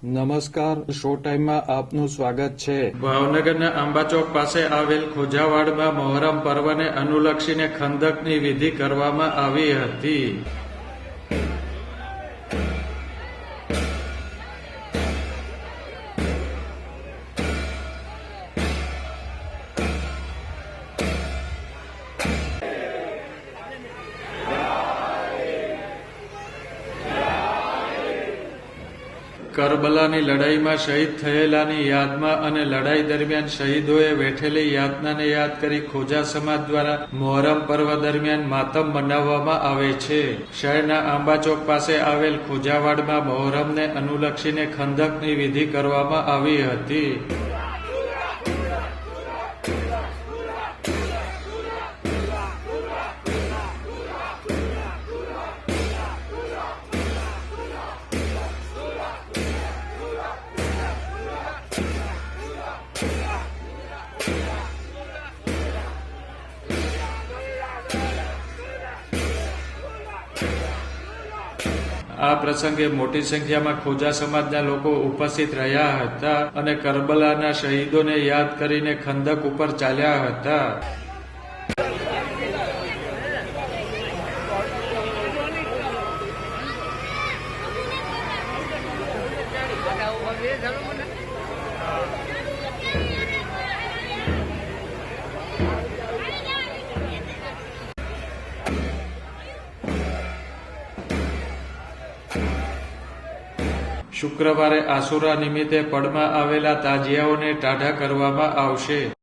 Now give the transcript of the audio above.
નમસ્કાર, શો ટાઈમમાં આપનું સ્વાગત છે. ભાવનગરના આંબાચોક પાસે આવેલ ખોજાવાડમાં મોહરમ પર્વને અનુલક્ષીને ખંદકની વિધિ કરવામાં આવી હતી. કરબલાની લડાઈમાં શહીદ થયેલાની યાદમાં અને લડાઈ દરમિયાન શહીદોએ વેઠેલી યાતનાને યાદ કરી ખોજા સમાજ દ્વારા મોહરમ પર્વ દરમિયાન માતમ મનાવવામાં આવે છે. શહેરના આંબાચોક પાસે આવેલ ખોજાવાડમાં મોહરમને અનુલક્ષીને ખંદકની વિધિ કરવામાં આવી હતી. આ પ્રસંગે મોટી સંખ્યામાં ખોજા સમાજના લોકો ઉપસ્થિત રહ્યા હતા અને કરબલાના શહીદોને યાદ કરીને ખંદક ઉપર ચાલ્યા હતા. શુક્રવારે આશુરા નિમિત્તે પડમાં આવેલા તાજિયાઓને ટાઢા કરવામાં આવશે.